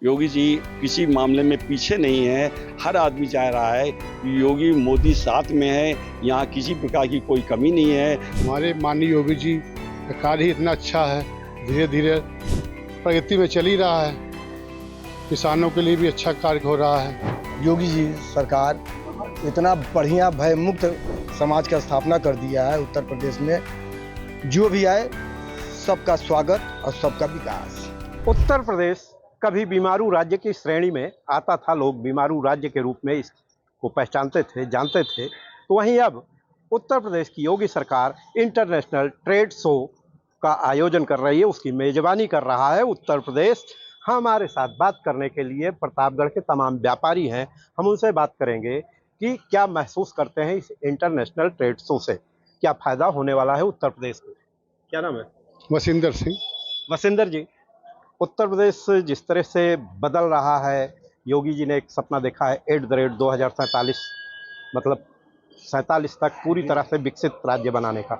योगी जी किसी मामले में पीछे नहीं है। हर आदमी चाह रहा है कि योगी मोदी साथ में है, यहाँ किसी प्रकार की कोई कमी नहीं है। हमारे माननीय योगी जी का कार्य ही इतना अच्छा है, धीरे धीरे प्रगति में चल ही रहा है। किसानों के लिए भी अच्छा कार्य हो रहा है। योगी जी सरकार इतना बढ़िया भय मुक्त समाज का स्थापना कर दिया है उत्तर प्रदेश में। जो भी आए सबका स्वागत और सबका विकास। उत्तर प्रदेश कभी बीमारू राज्य की श्रेणी में आता था, लोग बीमारू राज्य के रूप में इसको पहचानते थे, जानते थे। तो वहीं अब उत्तर प्रदेश की योगी सरकार इंटरनेशनल ट्रेड शो का आयोजन कर रही है, उसकी मेजबानी कर रहा है उत्तर प्रदेश। हमारे साथ बात करने के लिए प्रतापगढ़ के तमाम व्यापारी हैं, हम उनसे बात करेंगे कि क्या महसूस करते हैं इस इंटरनेशनल ट्रेड शो से, क्या फ़ायदा होने वाला है उत्तर प्रदेश को। क्या नाम है? वसिंदर सिंह। वसिंदर जी, उत्तर प्रदेश जिस तरह से बदल रहा है, योगी जी ने एक सपना देखा है @ 2047, मतलब 47 तक पूरी तरह से विकसित राज्य बनाने का।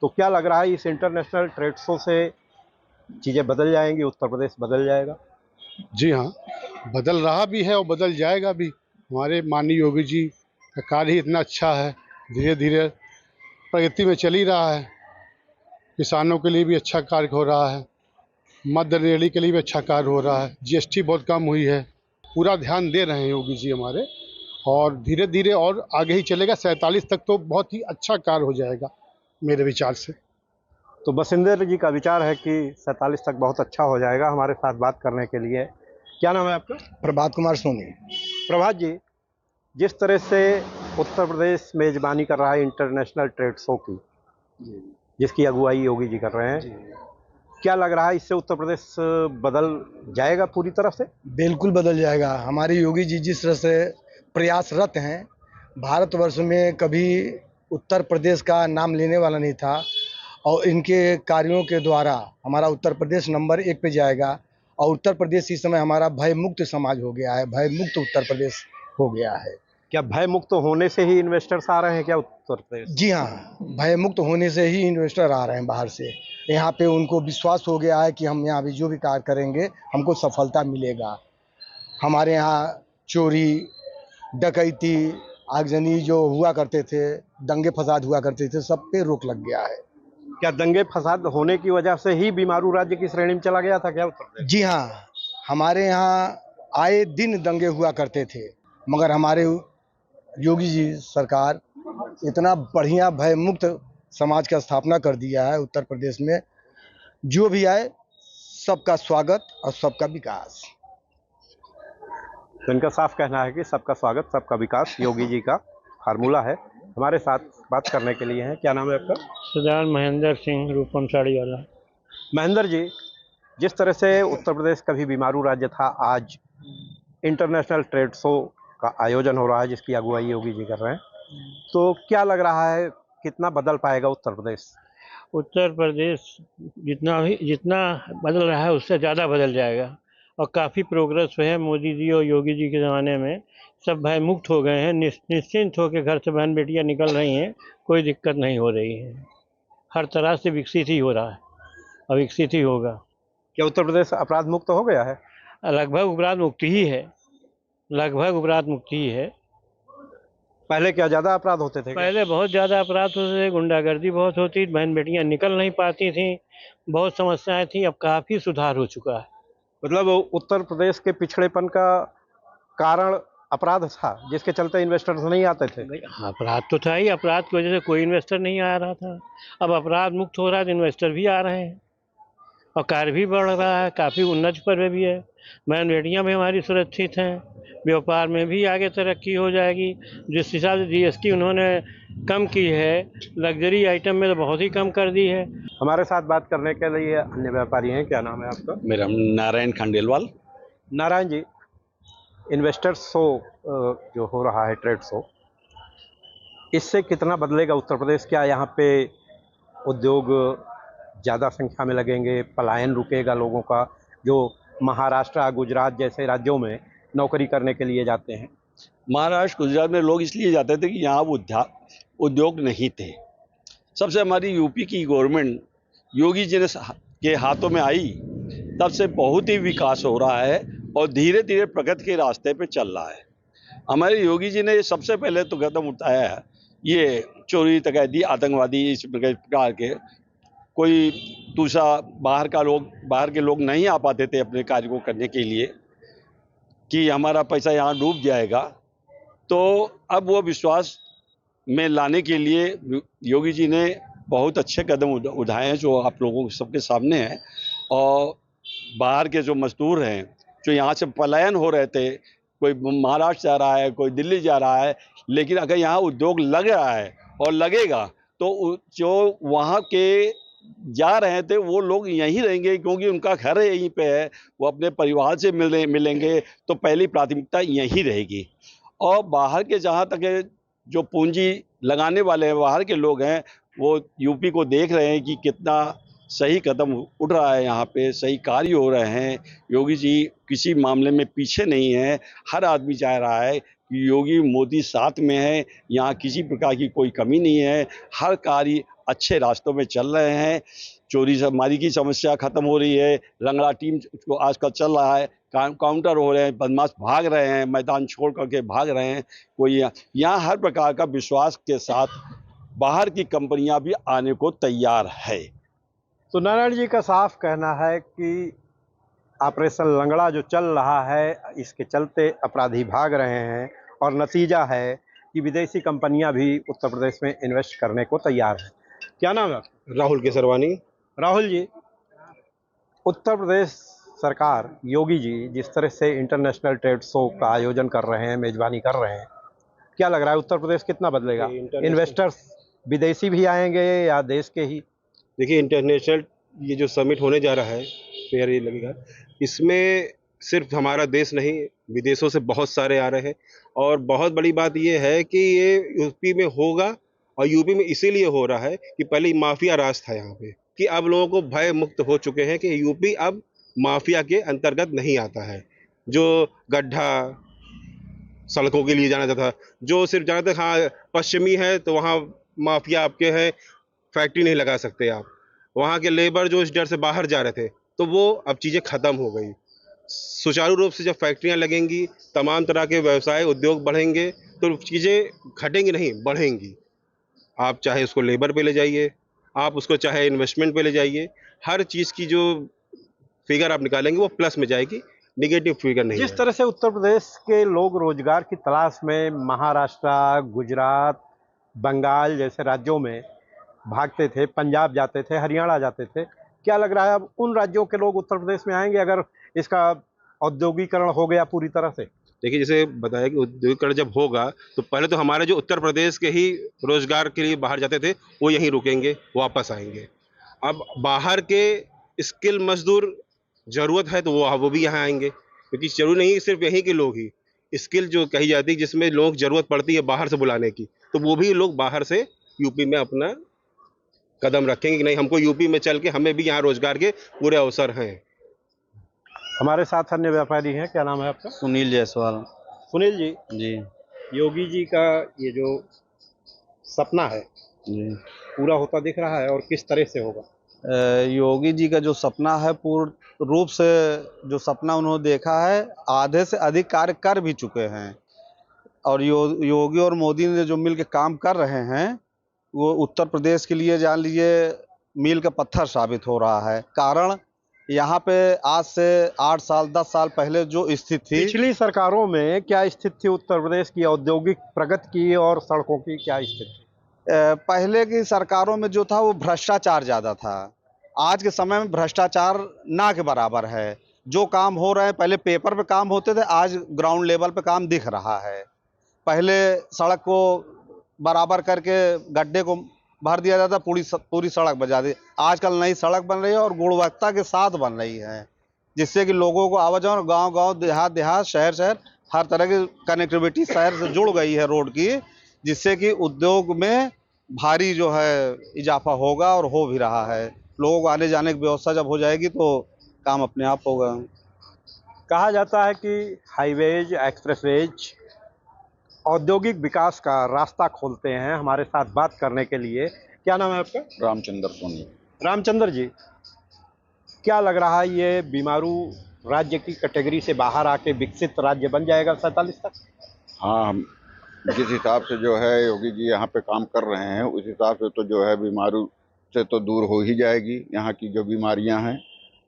तो क्या लग रहा है इस इंटरनेशनल ट्रेड शो से चीज़ें बदल जाएंगी, उत्तर प्रदेश बदल जाएगा? जी हाँ, बदल रहा भी है और बदल जाएगा भी। हमारे माननीय योगी जी का कार्य ही इतना अच्छा है, धीरे धीरे प्रगति में चल ही रहा है। किसानों के लिए भी अच्छा कार्य हो रहा है, मध्य रेली के लिए भी अच्छा कार्य हो रहा है। जीएसटी बहुत कम हुई है, पूरा ध्यान दे रहे हैं योगी जी हमारे, और धीरे धीरे और आगे ही चलेगा। 47 तक तो बहुत ही अच्छा कार्य हो जाएगा मेरे विचार से। तो बसिंदर जी का विचार है कि 47 तक बहुत अच्छा हो जाएगा। हमारे साथ बात करने के लिए, क्या नाम है आपका? प्रभात कुमार सोनी। प्रभात जी, जिस तरह से उत्तर प्रदेश मेजबानी कर रहा है इंटरनेशनल ट्रेड शो की, जिसकी अगुवाई योगी जी कर रहे हैं, क्या लग रहा है इससे उत्तर प्रदेश बदल जाएगा पूरी तरह से? बिल्कुल बदल जाएगा। हमारे योगी जी जिस तरह से प्रयासरत हैं, भारतवर्ष में कभी उत्तर प्रदेश का नाम लेने वाला नहीं था, और इनके कार्यों के द्वारा हमारा उत्तर प्रदेश नंबर 1 पे जाएगा। और उत्तर प्रदेश इस समय हमारा भय मुक्त समाज हो गया है, भय मुक्त उत्तर प्रदेश हो गया है। क्या भय मुक्त होने से ही इन्वेस्टर्स आ रहे हैं क्या उत्तर प्रदेश? जी हाँ, भय मुक्त होने से ही इन्वेस्टर आ रहे हैं बाहर से। यहाँ पे उनको विश्वास हो गया है कि हम यहाँ भी जो भी कार्य करेंगे हमको सफलता मिलेगा। हमारे यहाँ चोरी, डकैती, आगजनी जो हुआ करते थे, दंगे फसाद हुआ करते थे, सब पे रोक लग गया है। क्या दंगे फसाद होने की वजह से ही बीमारू राज्य की श्रेणी में चला गया था क्या उत्तर प्रदेश? जी हाँ, हमारे यहाँ आए दिन दंगे हुआ करते थे, मगर हमारे योगी जी सरकार इतना बढ़िया भय मुक्त समाज का स्थापना कर दिया है उत्तर प्रदेश में। जो भी आए सबका स्वागत और सबका विकास। तो इनका साफ कहना है कि सबका स्वागत सबका विकास योगी जी का फार्मूला है। हमारे साथ बात करने के लिए हैं, क्या नाम है आपका? सरदार महेंद्र सिंह, रूपम साड़ी वाला। महेंद्र जी, जिस तरह से उत्तर प्रदेश कभी बीमारू राज्य था, आज इंटरनेशनल ट्रेड शो का आयोजन हो रहा है जिसकी अगुवाई योगी जी कर रहे हैं, तो क्या लग रहा है कितना बदल पाएगा उत्तर प्रदेश? उत्तर प्रदेश जितना बदल रहा है उससे ज़्यादा बदल जाएगा, और काफ़ी प्रोग्रेस हुए है। मोदी जी और योगी जी के ज़माने में सब भय मुक्त हो गए हैं, निश्चिंत होकर घर से बहन बेटियां निकल रही हैं, कोई दिक्कत नहीं हो रही है। हर तरह से विकसित ही हो रहा है और विकसित ही होगा। क्या उत्तर प्रदेश अपराध मुक्त हो गया है? लगभग अपराध मुक्ति ही है, लगभग अपराध मुक्ति ही है। पहले क्या ज़्यादा अपराध होते थे? पहले बहुत ज़्यादा अपराध होते थे, गुंडागर्दी बहुत होती, बहन बेटियां निकल नहीं पाती थी, बहुत समस्याएं थी। अब काफ़ी सुधार हो चुका है। मतलब उत्तर प्रदेश के पिछड़ेपन का कारण अपराध था, जिसके चलते इन्वेस्टर्स नहीं आते थे। हाँ, अपराध तो था ही, अपराध की वजह से कोई इन्वेस्टर नहीं आ रहा था। अब अपराध मुक्त हो रहा है तो इन्वेस्टर भी आ रहे हैं और कार्य भी बढ़ रहा है, काफ़ी उन्नत पर भी है। बहन बेटियाँ भी हमारी सुरक्षित हैं, व्यापार में भी आगे तरक्की हो जाएगी। जिस हिसाब से जीएसटी उन्होंने कम की है, लग्जरी आइटम में तो बहुत ही कम कर दी है। हमारे साथ बात करने के लिए अन्य व्यापारी हैं, क्या नाम है आपका? मेरा नारायण खंडेलवाल। नारायण जी, इन्वेस्टर्स शो जो हो रहा है ट्रेड शो, इससे कितना बदलेगा उत्तर प्रदेश? क्या यहाँ पे उद्योग ज़्यादा संख्या में लगेंगे, पलायन रुकेगा लोगों का जो महाराष्ट्र गुजरात जैसे राज्यों में नौकरी करने के लिए जाते हैं? महाराष्ट्र गुजरात में लोग इसलिए जाते थे कि यहाँ उद्योग नहीं थे। सबसे हमारी यूपी की गवर्नमेंट योगी जी ने के हाथों में आई, तब से बहुत ही विकास हो रहा है और धीरे धीरे प्रगति के रास्ते पे चल रहा है। हमारे योगी जी ने सबसे पहले तो कदम उठाया है, ये चोरी डकैती आतंकवादी इस प्रकार के कोई दूसरा बाहर के लोग नहीं आ पाते थे अपने कार्य को करने के लिए कि हमारा पैसा यहाँ डूब जाएगा। तो अब वो विश्वास में लाने के लिए योगी जी ने बहुत अच्छे कदम उठाए हैं जो आप लोगों सबके सामने हैं। और बाहर के जो मजदूर हैं जो यहाँ से पलायन हो रहे थे, कोई महाराष्ट्र जा रहा है, कोई दिल्ली जा रहा है, लेकिन अगर यहाँ उद्योग लग रहा है और लगेगा तो जो वहाँ के जा रहे थे वो लोग यहीं रहेंगे क्योंकि उनका घर यहीं पे है, वो अपने परिवार से मिलेंगे तो पहली प्राथमिकता यहीं रहेगी। और बाहर के जहाँ तक जो पूंजी लगाने वाले हैं, बाहर के लोग हैं, वो यूपी को देख रहे हैं कि कितना सही कदम उठ रहा है, यहाँ पे सही कार्य हो रहे हैं। योगी जी किसी मामले में पीछे नहीं है, हर आदमी चाह रहा है कि योगी मोदी साथ में है, यहाँ किसी प्रकार की कोई कमी नहीं है, हर कार्य अच्छे रास्तों में चल रहे हैं। चोरी मारी की समस्या खत्म हो रही है, रंगला टीम को आजकल चल रहा है, काउंटर हो रहे हैं, बदमाश भाग रहे हैं, मैदान छोड़ करके भाग रहे हैं। कोई यहाँ हर प्रकार का विश्वास के साथ बाहर की कंपनियां भी आने को तैयार है। तो नारायण जी का साफ कहना है कि ऑपरेशन लंगड़ा जो चल रहा है, इसके चलते अपराधी भाग रहे हैं और नतीजा है कि विदेशी कंपनियां भी उत्तर प्रदेश में इन्वेस्ट करने को तैयार हैं। क्या नाम है आपका? राहुल केसरवानी। राहुल जी, उत्तर प्रदेश सरकार योगी जी जिस तरह से इंटरनेशनल ट्रेड शो का आयोजन कर रहे हैं, मेजबानी कर रहे हैं, क्या लग रहा है उत्तर प्रदेश कितना बदलेगा? इन्वेस्टर्स विदेशी भी आएंगे या देश के ही? देखिए, इंटरनेशनल ये जो समिट होने जा रहा है, फेयर ये लगेगा, इसमें सिर्फ हमारा देश नहीं, विदेशों से बहुत सारे आ रहे हैं। और बहुत बड़ी बात ये है कि ये यूपी में होगा, और यूपी में इसीलिए हो रहा है कि पहले माफिया राज था यहाँ पे, कि अब लोगों को भय मुक्त हो चुके हैं कि यूपी अब माफिया के अंतर्गत नहीं आता है। जो गड्ढा सड़कों के लिए जाना था, जो सिर्फ जाना था हाँ पश्चिमी है तो वहाँ माफिया आपके हैं, फैक्ट्री नहीं लगा सकते आप, वहाँ के लेबर जो इस डर से बाहर जा रहे थे, तो वो अब चीज़ें ख़त्म हो गई। सुचारू रूप से जब फैक्ट्रियाँ लगेंगी, तमाम तरह के व्यवसाय उद्योग बढ़ेंगे, तो चीज़ें घटेंगी नहीं, बढ़ेंगी। आप चाहे उसको लेबर पे ले जाइए, आप उसको चाहे इन्वेस्टमेंट पे ले जाइए, हर चीज़ की जो फिगर आप निकालेंगे वो प्लस में जाएगी, निगेटिव फिगर नहीं। जिस तरह से उत्तर प्रदेश के लोग रोजगार की तलाश में महाराष्ट्र, गुजरात, बंगाल जैसे राज्यों में भागते थे, पंजाब जाते थे, हरियाणा जाते थे, क्या लग रहा है अब उन राज्यों के लोग उत्तर प्रदेश में आएंगे अगर इसका औद्योगिकरण हो गया पूरी तरह से? देखिए, जैसे बताया कि औद्योगिकरण जब होगा तो पहले तो हमारे जो उत्तर प्रदेश के ही रोजगार के लिए बाहर जाते थे वो यहीं रुकेंगे, वापस आएंगे। अब बाहर के स्किल मजदूर ज़रूरत है तो वो भी यहाँ आएंगे, क्योंकि जरूरी नहीं सिर्फ यहीं के लोग ही, स्किल जो कही जाती है जिसमें लोग ज़रूरत पड़ती है बाहर से बुलाने की, तो वो भी लोग बाहर से यूपी में अपना कदम रखेंगे कि नहीं, हमको यूपी में चल के हमें भी यहाँ रोजगार के पूरे अवसर हैं। हमारे साथ अन्य व्यापारी हैं, क्या नाम है आपका? सुनील जायसवाल सुनील जी, जी। योगी जी का ये जो सपना है जी पूरा होता दिख रहा है और किस तरह से होगा? योगी जी का जो सपना है, पूर्ण रूप से जो सपना उन्होंने देखा है, आधे से अधिक कार्य कर भी चुके हैं। और योगी और मोदी ने जो मिल के काम कर रहे हैं वो उत्तर प्रदेश के लिए जान लीजिए मील का पत्थर साबित हो रहा है। कारण यहाँ पे आज से 8 साल 10 साल पहले जो स्थिति थी, पिछली सरकारों में क्या स्थिति थी उत्तर प्रदेश की औद्योगिक प्रगति की और सड़कों की क्या स्थिति थी? पहले की सरकारों में जो था वो भ्रष्टाचार ज़्यादा था। आज के समय में भ्रष्टाचार ना के बराबर है। जो काम हो रहे हैं, पहले पेपर पे काम होते थे, आज ग्राउंड लेवल पे काम दिख रहा है। पहले सड़क को बराबर करके गड्ढे को भर दिया जाता, पूरी सड़क बजा दी। आजकल नई सड़क बन रही है और गुणवत्ता के साथ बन रही है, जिससे कि लोगों को आवाजाही, गांव-गांव, देहात, शहर हर तरह की कनेक्टिविटी शहर से जुड़ गई है रोड की, जिससे कि उद्योग में भारी जो है इजाफा होगा और हो भी रहा है। लोगों को आने जाने की व्यवस्था जब हो जाएगी तो काम अपने आप होगा। कहा जाता है कि हाईवेज, एक्सप्रेसवेज औद्योगिक विकास का रास्ता खोलते हैं। हमारे साथ बात करने के लिए, क्या नाम है आपका? रामचंद्र सोनी। रामचंद्र जी, क्या लग रहा है ये बीमारू राज्य की कैटेगरी से बाहर आके विकसित राज्य बन जाएगा 47 तक? हाँ, हम जिस हिसाब से जो है योगी जी यहाँ पे काम कर रहे हैं उस हिसाब से तो जो है बीमारी से तो दूर हो ही जाएगी यहाँ की जो बीमारियां हैं।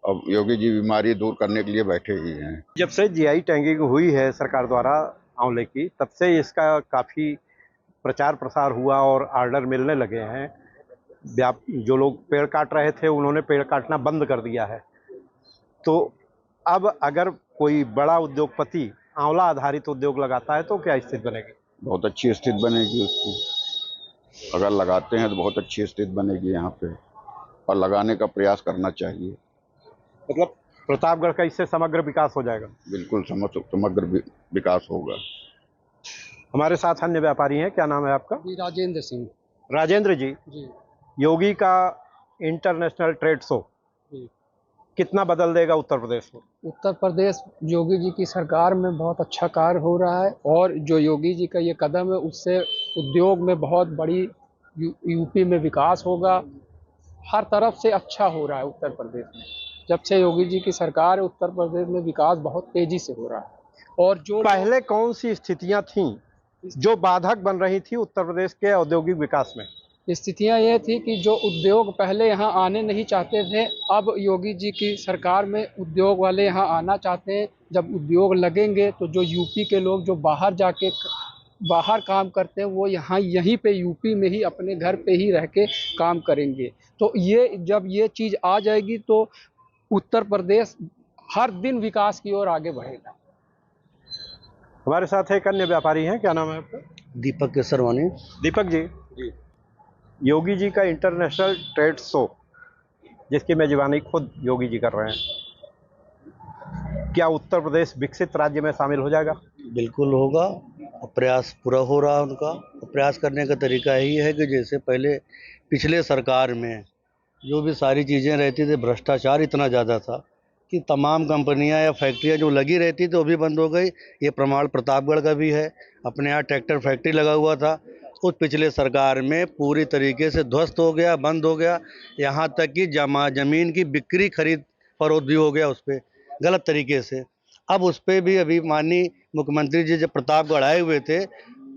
अब योगी जी बीमारी दूर करने के लिए बैठे ही हैं। जब से जीआई टैगिंग हुई है सरकार द्वारा आंवले की, तब से इसका काफ़ी प्रचार प्रसार हुआ और ऑर्डर मिलने लगे हैं। जो लोग पेड़ काट रहे थे उन्होंने पेड़ काटना बंद कर दिया है। तो अब अगर कोई बड़ा उद्योगपति आंवला आधारित उद्योग लगाता है तो क्या स्थिति बनेगी? बहुत अच्छी स्थिति बनेगी उसकी। अगर लगाते हैं तो बहुत अच्छी स्थिति बनेगी यहाँ पे, और लगाने का प्रयास करना चाहिए। मतलब प्रतापगढ़ का इससे समग्र विकास हो जाएगा? बिल्कुल समग्र विकास होगा। हमारे साथ अन्य व्यापारी हैं। क्या नाम है आपका? जी, राजेंद्र सिंह। राजेंद्र जी, योगी का इंटरनेशनल ट्रेड शो जी। कितना बदल देगा उत्तर प्रदेश को? उत्तर प्रदेश योगी जी की सरकार में बहुत अच्छा कार्य हो रहा है, और जो योगी जी का ये कदम है उससे उद्योग में बहुत बड़ी यूपी में विकास होगा। हर तरफ से अच्छा हो रहा है उत्तर प्रदेश में। जब से योगी जी की सरकार है उत्तर प्रदेश में विकास बहुत तेजी से हो रहा है। और जो पहले कौन सी स्थितियां थीं जो बाधक बन रही थी उत्तर प्रदेश के औद्योगिक विकास में? स्थितियां ये थी कि जो उद्योग पहले यहाँ आने नहीं चाहते थे, अब योगी जी की सरकार में उद्योग वाले यहाँ आना चाहते हैं। जब उद्योग लगेंगे तो जो यूपी के लोग जो बाहर काम करते हैं वो यहाँ यहीं पे यूपी में ही अपने घर पे ही रह के काम करेंगे। तो ये जब ये चीज़ आ जाएगी तो उत्तर प्रदेश हर दिन विकास की ओर आगे बढ़ेगा। हमारे साथ एक अन्य व्यापारी हैं। क्या नाम है आपका? दीपक केसरवानी। दीपक जी, योगी जी का इंटरनेशनल ट्रेड शो जिसकी मेजबानी खुद योगी जी कर रहे हैं, क्या उत्तर प्रदेश विकसित राज्य में शामिल हो जाएगा? बिल्कुल होगा, और प्रयास पूरा हो रहा है उनका। और प्रयास करने का तरीका यही है कि जैसे पहले पिछले सरकार में जो भी सारी चीज़ें रहती थी, भ्रष्टाचार इतना ज़्यादा था कि तमाम कंपनियां या फैक्ट्रियां जो लगी रहती थी वो भी बंद हो गई। ये प्रमाण प्रतापगढ़ का भी है। अपने यहाँ ट्रैक्टर फैक्ट्री लगा हुआ था, उस पिछले सरकार में पूरी तरीके से ध्वस्त हो गया, बंद हो गया। यहाँ तक कि ज़मीन की बिक्री खरीद फरोख्त भी हो गया उस पर गलत तरीके से। अब उस पर भी अभी माननीय मुख्यमंत्री जी जब प्रतापगढ़ आए हुए थे,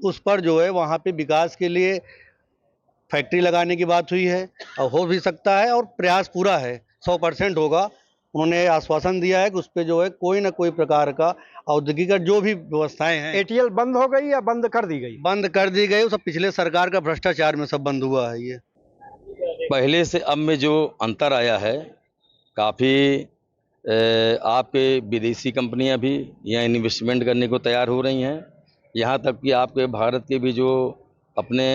उस पर जो है वहाँ पे विकास के लिए फैक्ट्री लगाने की बात हुई है, और हो भी सकता है, और प्रयास पूरा है, 100% होगा। उन्होंने आश्वासन दिया है कि उस पर जो है कोई ना कोई प्रकार का औद्योगिक जो भी व्यवस्थाएं हैं। एटीएल बंद हो गई या बंद कर दी गई? बंद कर दी गई। सब पिछले सरकार का भ्रष्टाचार में सब बंद हुआ है। ये पहले से अब में जो अंतर आया है, काफ़ी आपके विदेशी कंपनियां भी यहाँ इन्वेस्टमेंट करने को तैयार हो रही हैं। यहाँ तक कि आपके भारत के भी जो अपने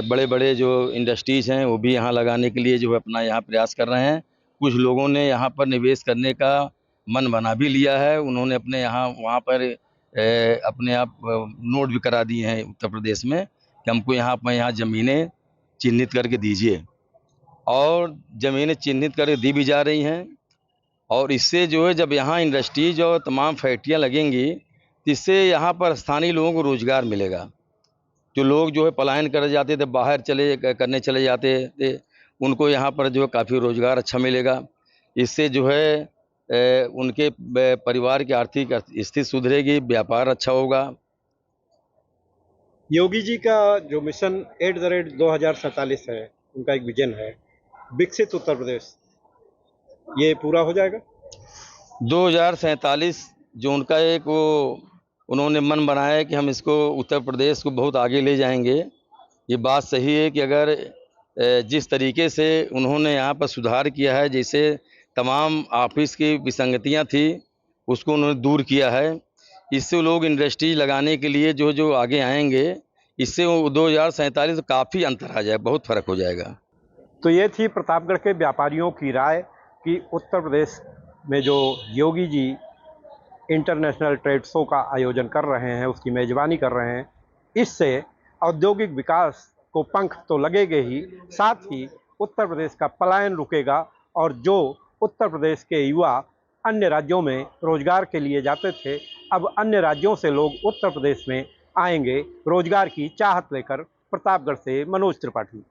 बड़े बड़े जो इंडस्ट्रीज़ हैं वो भी यहाँ लगाने के लिए जो है अपना यहाँ प्रयास कर रहे हैं। कुछ लोगों ने यहाँ पर निवेश करने का मन बना भी लिया है। उन्होंने अपने यहाँ वहाँ पर अपने आप नोट भी करा दिए हैं उत्तर प्रदेश में कि हमको यहाँ ज़मीनें चिन्हित करके दीजिए, और ज़मीनें चिन्हित करके दी भी जा रही हैं। और इससे जो है जब यहाँ इंडस्ट्रीज और तमाम फैक्ट्रियाँ लगेंगी तो इससे यहाँ पर स्थानीय लोगों को रोज़गार मिलेगा। जो लोग जो है पलायन कर जाते थे, बाहर चले जाते थे, उनको यहाँ पर जो है काफ़ी रोज़गार अच्छा मिलेगा। इससे जो है उनके परिवार की आर्थिक स्थिति सुधरेगी, व्यापार अच्छा होगा। योगी जी का जो मिशन @ 2047 है, उनका एक विजन है विकसित उत्तर प्रदेश, ये पूरा हो जाएगा? 2047 जो उनका एक वो उन्होंने मन बनाया है कि हम इसको उत्तर प्रदेश को बहुत आगे ले जाएंगे। ये बात सही है कि अगर जिस तरीके से उन्होंने यहाँ पर सुधार किया है, जैसे तमाम ऑफिस की विसंगतियाँ थी उसको उन्होंने दूर किया है, इससे लोग इंडस्ट्री लगाने के लिए जो आगे आएंगे, इससे 2047 तो काफ़ी अंतर आ जाए, बहुत फ़र्क हो जाएगा। तो ये थी प्रतापगढ़ के व्यापारियों की राय कि उत्तर प्रदेश में जो Yogi ji international trade show का आयोजन कर रहे हैं, उसकी मेज़बानी कर रहे हैं, इससे औद्योगिक विकास को पंख तो लगेंगे ही, साथ ही उत्तर प्रदेश का पलायन रुकेगा, और जो उत्तर प्रदेश के युवा अन्य राज्यों में रोजगार के लिए जाते थे, अब अन्य राज्यों से लोग उत्तर प्रदेश में आएंगे रोजगार की चाहत लेकर। प्रतापगढ़ से मनोज त्रिपाठी।